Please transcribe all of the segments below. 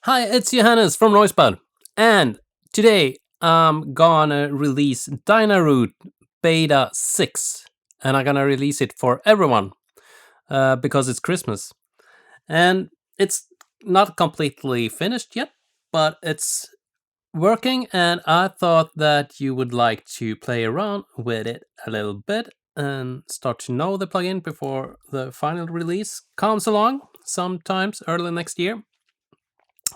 Hi, it's Johannes from Noisebud, and today I'm gonna release DynaRoute Beta 6, and I'm gonna release it for everyone because it's Christmas. And it's not completely finished yet, but it's working, and I thought that you would like to play around with it a little bit and start to know the plugin before the final release comes along sometimes early next year.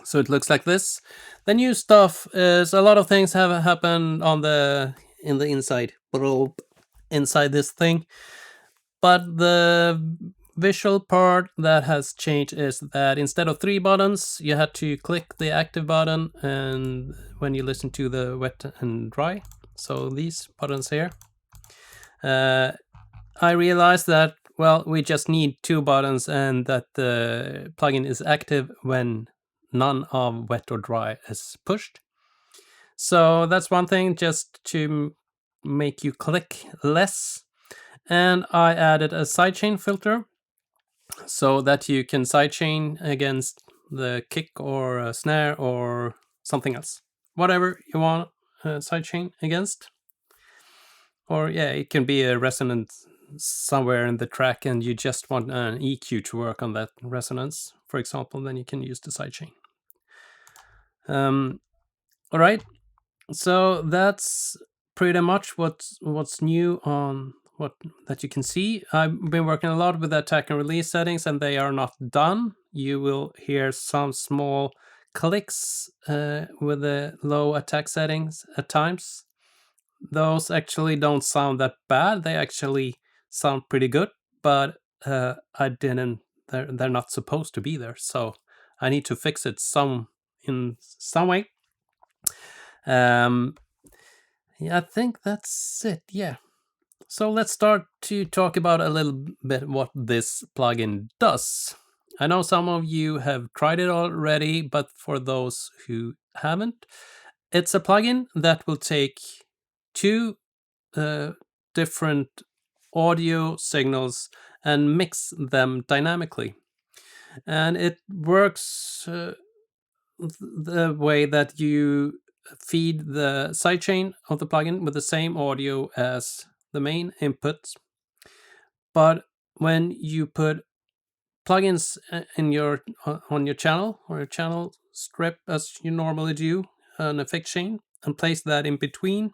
So it looks like this. The new stuff is a lot of things have happened on the inside, inside this thing. But the visual part that has changed is that instead of 3 buttons, you had to click the active button, and when you listen to the wet and dry, so these buttons here. I realized that we just need 2 buttons, and that the plugin is active when none of wet or dry is pushed. So that's one thing, just to make you click less. And I added a sidechain filter so that you can sidechain against the kick or a snare or something else, whatever you want sidechain against. Or yeah, it can be a resonance somewhere in the track, and you just want an EQ to work on that resonance, for example. Then you can use the sidechain. All right, so that's pretty much what's new on what that you can see. I've been working a lot with the attack and release settings, and they are not done. You will hear some small clicks with the low attack settings at times. Those actually don't sound that bad. They actually sound pretty good, but I didn't. They're not supposed to be there, so I need to fix it in some way. Um, yeah, I think that's it. Yeah. So let's start to talk about a little bit what this plugin does. I know some of you have tried it already, but for those who haven't, it's a plugin that will take two different audio signals and mix them dynamically. And it works the way that you feed the sidechain of the plugin with the same audio as the main input. But when you put plugins in your on your channel or your channel strip, as you normally do, an effect chain, and place that in between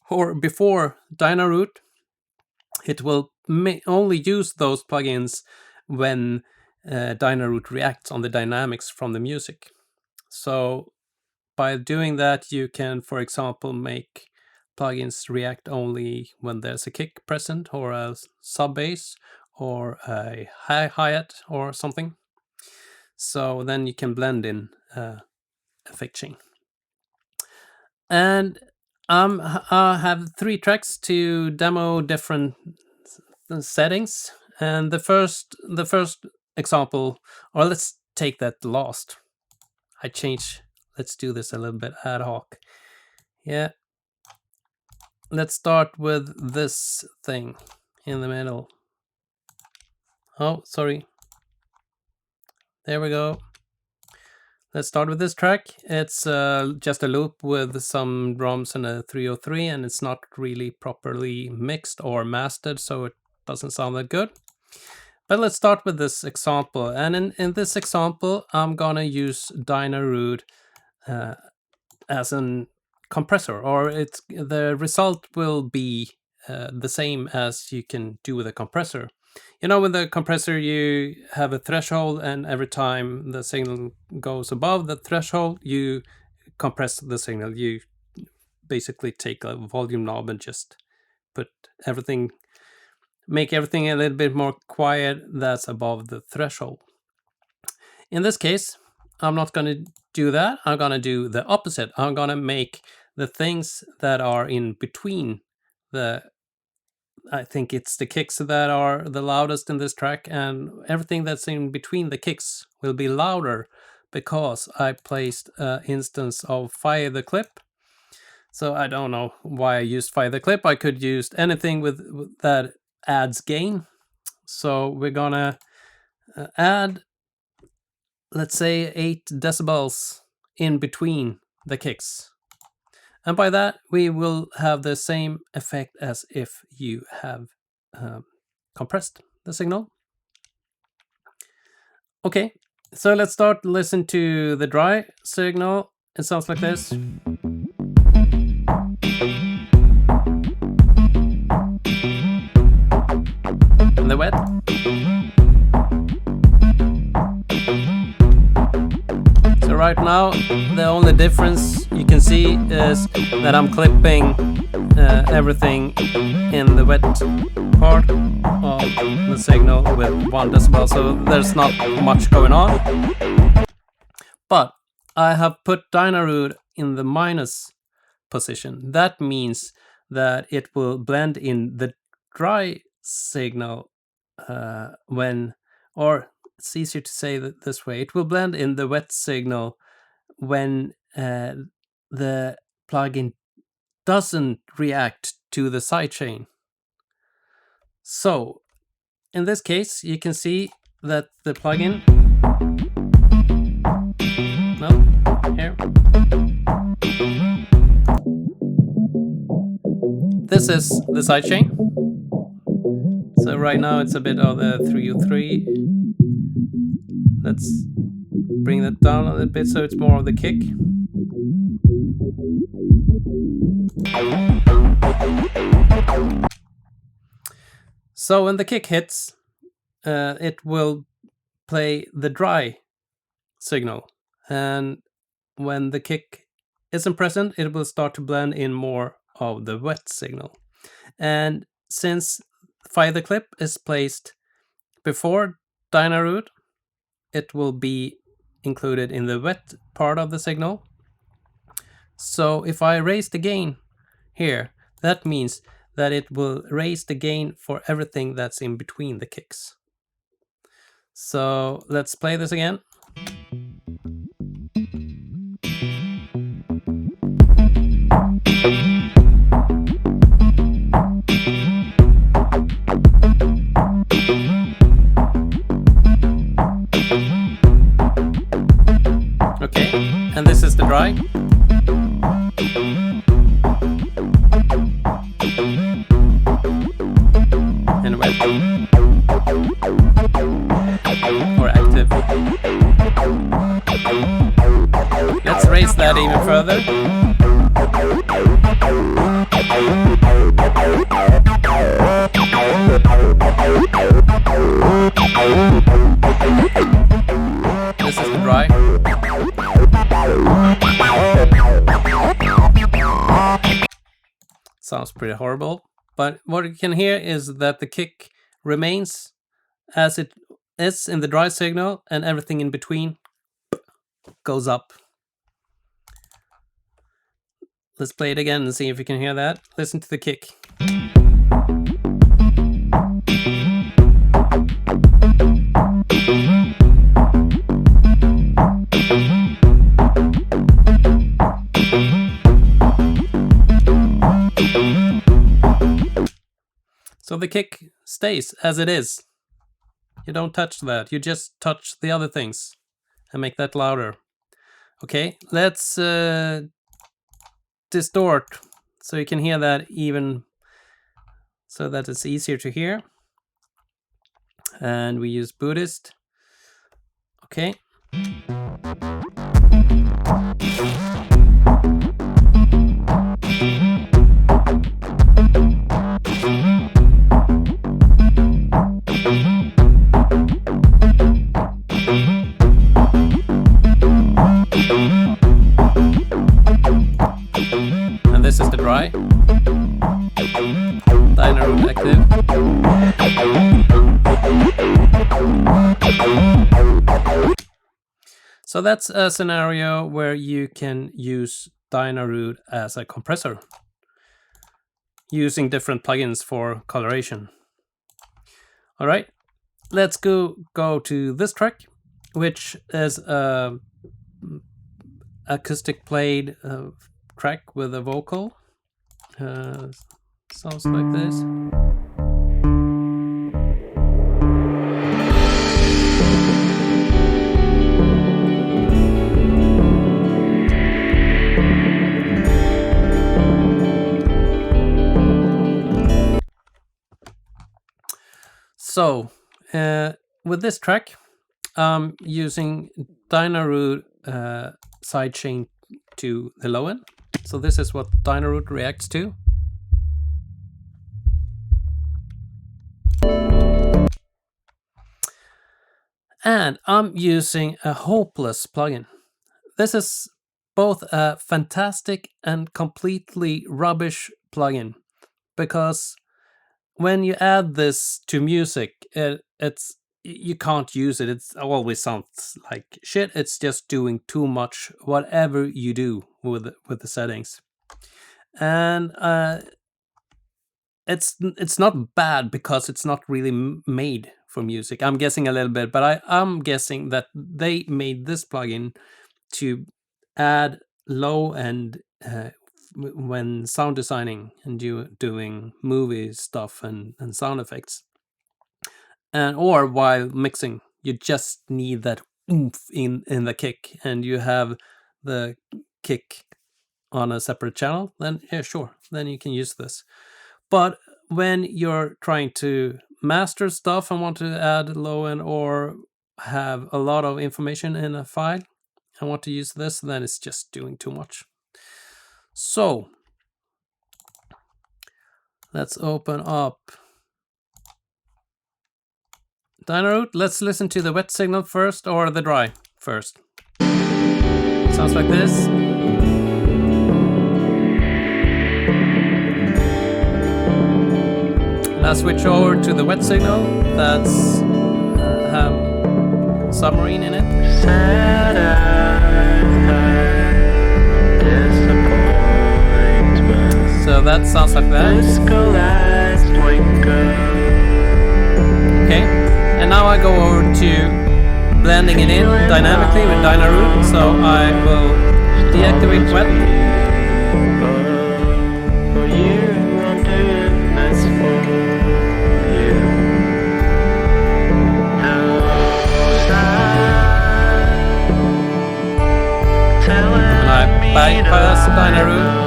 or before DynaRoute, it will only use those plugins when DynaRoute reacts on the dynamics from the music. So by doing that, you can, for example, make plugins react only when there's a kick present, or a sub bass, or a hi-hat, or something. So then you can blend in effect chain. And I have 3 tracks to demo different settings. And the first example, or let's take that last. Let's do this a little bit ad hoc. Yeah. Let's start with this thing in the middle. Oh, sorry. There we go. Let's start with this track. It's just a loop with some drums and a 303, and it's not really properly mixed or mastered, so it doesn't sound that good. But let's start with this example. And in this example, I'm gonna use DynaRoute as a compressor, or the result will be the same as you can do with a compressor. You know, with the compressor, you have a threshold, and every time the signal goes above the threshold, you compress the signal. You basically take a volume knob and just make everything a little bit more quiet that's above the threshold. In this case, I'm not going to do that. I'm going to do the opposite. I'm going to make the things that are in between I think it's the kicks that are the loudest in this track, and everything that's in between the kicks will be louder because I placed an instance of Fire the Clip. So I don't know why I used Fire the Clip. I could use anything with that adds gain. So we're gonna add let's say 8 decibels in between the kicks. And by that, we will have the same effect as if you have compressed the signal. Okay, so let's start listen to the dry signal. It sounds like this. And the wet. So right now, the only difference you can see is that I'm clipping everything in the wet part of the signal with 1 decibel, so there's not much going on. But I have put DynaRoute in the minus position. That means that it will blend in the dry signal or it's easier to say that this way, it will blend in the wet signal when the plugin doesn't react to the sidechain. So in this case, you can see that the plugin, here, this is the sidechain. So right now it's a bit of the 303. Let's bring that down a little bit so it's more of the kick. So when the kick hits, it will play the dry signal. And when the kick isn't present, it will start to blend in more of the wet signal. And since Fire the Clip is placed before DynaRoute, it will be included in the wet part of the signal. So if I raise the gain here, that means that it will raise the gain for everything that's in between the kicks. So let's play this again. Okay, and this is the dry. And wet. Or active. Let's raise that even further. This is the dry. Sounds pretty horrible, but what you can hear is that the kick remains as it is in the dry signal, and everything in between goes up. Let's play it again and see if you can hear that. Listen to the kick. So the kick stays as it is. You don't touch that, you just touch the other things and make that louder. Okay, let's distort so you can hear that even so that it's easier to hear. And we use Buddhist. Okay. And this is the dry. DynaRoute active. So that's a scenario where you can use DynaRoute as a compressor, using different plugins for coloration. All right, let's go to this track, which is a acoustic played track with a vocal. Sounds like this. So with this track, I'm using DynaRoute sidechain to the low end. So this is what DynaRoute reacts to. And I'm using a hopeless plugin. This is both a fantastic and completely rubbish plugin, because when you add this to music, it's you can't use it. It always sounds like shit. It's just doing too much, whatever you do with the settings. And it's not bad because it's not really made for music. I'm guessing a little bit, but I'm guessing that they made this plugin to add low end when sound designing and doing movie stuff and sound effects, and or while mixing. You just need that oomph in the kick, and you have the kick on a separate channel, then yeah, sure, then you can use this. But when you're trying to master stuff and want to add low end or have a lot of information in a file and want to use this, then it's just doing too much. So let's open up DynaRoute. Let's listen to the wet signal first, or the dry first. Sounds like this. And I switch over to the wet signal. That's have submarine in it. So that sounds like that. Okay, and now I go over to blending it in dynamically with DynaRoute. So I will deactivate wet. Bypass DynaRoute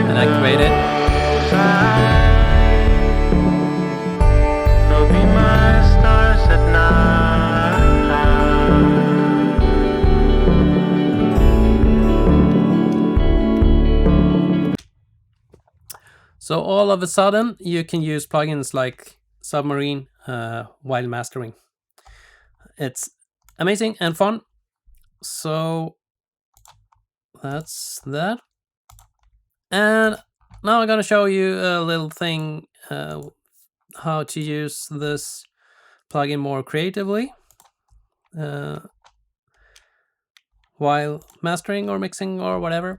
and activate it. So all of a sudden you can use plugins like Submarine while mastering. It's amazing and fun. So that's that. And now I'm gonna show you a little thing, how to use this plugin more creatively while mastering or mixing or whatever.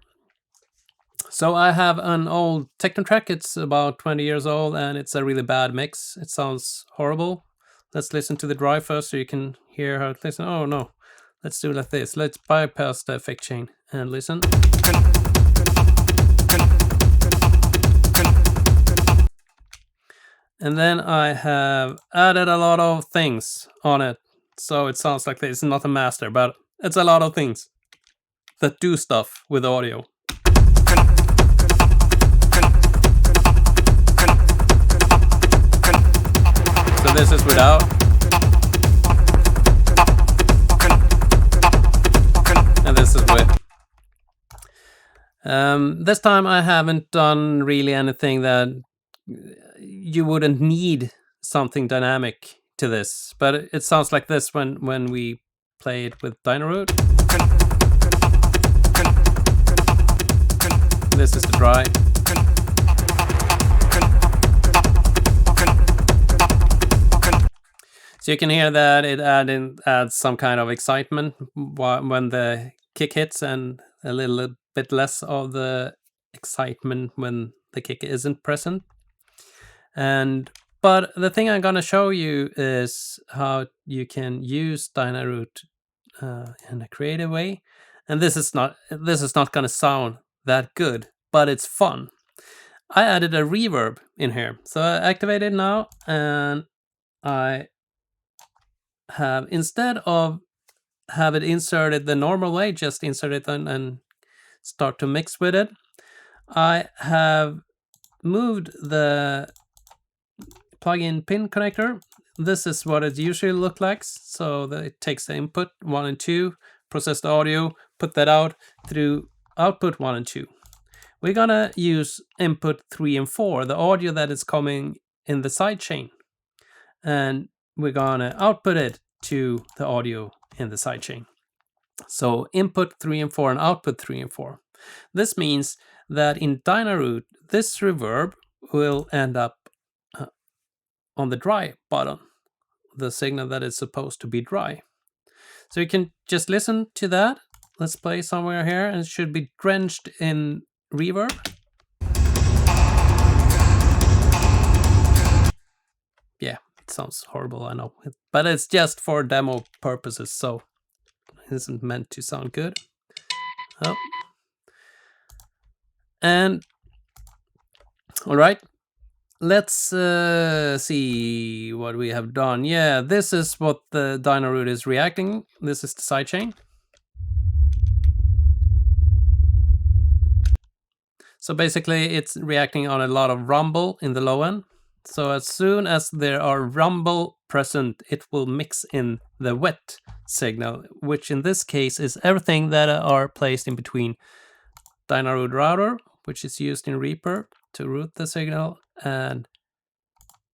So I have an old techno track. It's about 20 years old and it's a really bad mix. It sounds horrible. Let's listen to the dry first so you can hear how it listens. Oh no, let's do it like this. Let's bypass the effect chain and listen. And then I have added a lot of things on it. So it sounds like this. It's not a master, but it's a lot of things that do stuff with audio. So this is without. And this is with. This time I haven't done really anything that you wouldn't need something dynamic to this, but it sounds like this when we play it with DynaRoute. This is the dry. So you can hear that it adds some kind of excitement when the kick hits, and a little bit less of the excitement when the kick isn't present. But the thing I'm gonna show you is how you can use DynaRoute in a creative way. And this is not gonna sound that good, but it's fun. I added a reverb in here, so I activate it now, and I have, instead of have it inserted the normal way, just insert it and start to mix with it, I have moved the plugin pin connector. This is what it usually looks like. So that it takes the input 1 and 2, process the audio, put that out through output 1 and 2. We're gonna use input 3 and 4, the audio that is coming in the sidechain. And we're gonna output it to the audio in the sidechain. So input 3 and 4 and output 3 and 4. This means that in DynaRoute, this reverb will end up on the dry button, the signal that is supposed to be dry. So you can just listen to that. Let's play somewhere here, and it should be drenched in reverb. Yeah, it sounds horrible, I know. But it's just for demo purposes, so it isn't meant to sound good. Oh. And all right, let's see what we have done. Yeah, this is what the DynaRoute is reacting. This is the sidechain. So basically it's reacting on a lot of rumble in the low end. So as soon as there are rumble present, it will mix in the wet signal, which in this case is everything that are placed in between DynaRoute router, which is used in Reaper to route the signal, and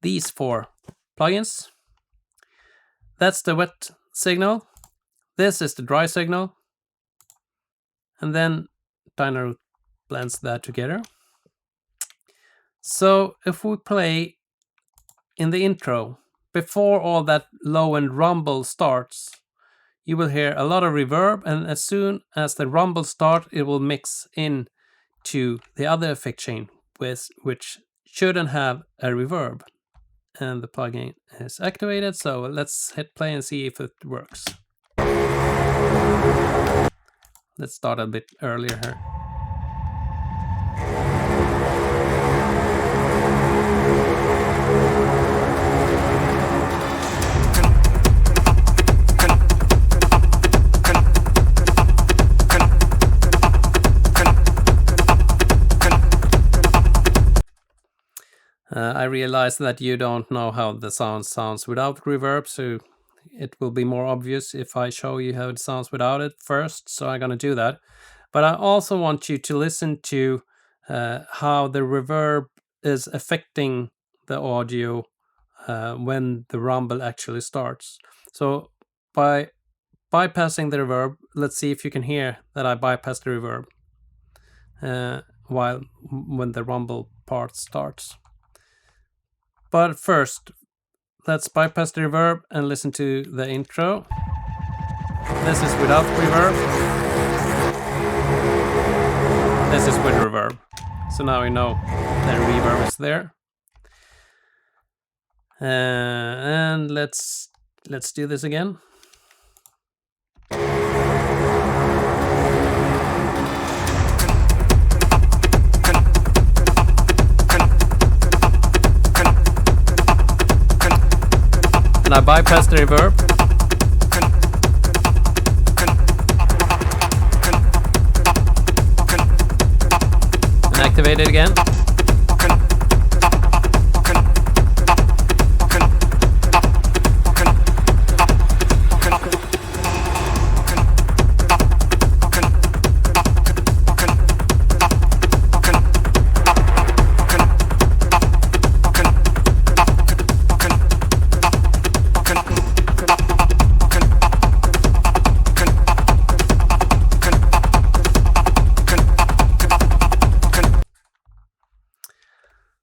these 4 plugins. That's the wet signal. This is the dry signal. And then DynaRoute blends that together. So if we play in the intro, before all that low end rumble starts, you will hear a lot of reverb, and as soon as the rumble starts, it will mix in to the other effect chain, which shouldn't have a reverb. And the plugin is activated, so let's hit play and see if it works. Let's start a bit earlier here. I realize that you don't know how the sound sounds without reverb, so it will be more obvious if I show you how it sounds without it first, so I'm going to do that. But I also want you to listen to how the reverb is affecting the audio when the rumble actually starts. So by bypassing the reverb, let's see if you can hear that I bypass the reverb when the rumble part starts. But first, let's bypass the reverb and listen to the intro. This is without reverb. This is with reverb. So now we know the reverb is there. And let's do this again. And I bypass the reverb. And activate it again.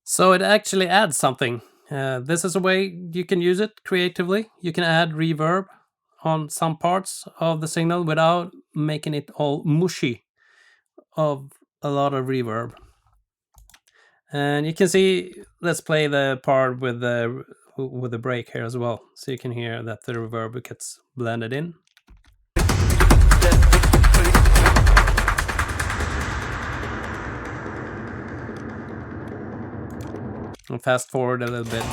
So it actually adds something. This is a way you can use it creatively. You can add reverb on some parts of the signal without making it all mushy of a lot of reverb. And you can see, let's play the part with the break here as well, so you can hear that the reverb gets blended in. And fast forward a little bit.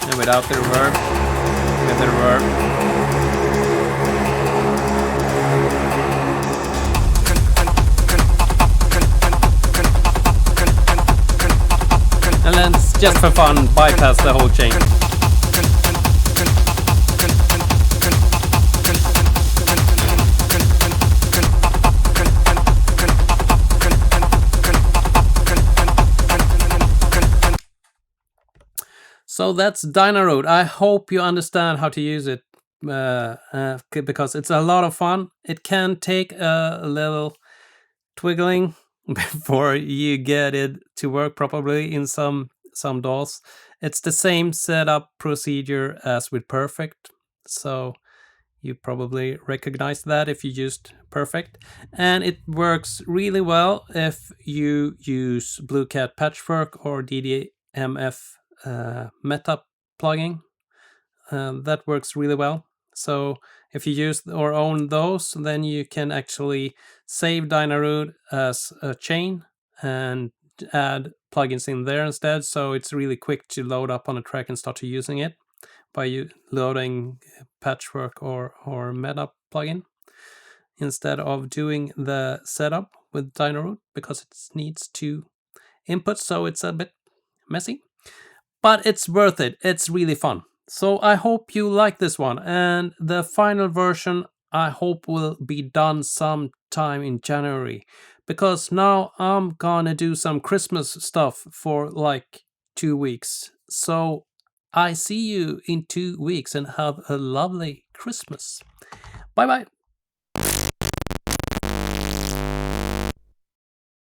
And without the reverb, with the reverb. just for fun, bypass the whole chain. So that's DynaRoute. I hope you understand how to use it because it's a lot of fun. It can take a little twiggling before you get it to work properly in some DAWs. It's the same setup procedure as with Perfect, so you probably recognize that if you used Perfect. And it works really well if you use Blue Cat Patchwork or DDMF Meta plugin. That works really well. So if you use or own those, then you can actually save DynaRoute as a chain and add plugins in there instead. So it's really quick to load up on a track and start using it by loading Patchwork or Meta plugin instead of doing the setup with DynaRoute, because it needs 2 inputs, so it's a bit messy. But it's worth it. It's really fun. So I hope you like this one, and the final version I hope will be done sometime in January, because now I'm gonna do some Christmas stuff for like 2 weeks. So I see you in 2 weeks and have a lovely Christmas. Bye bye.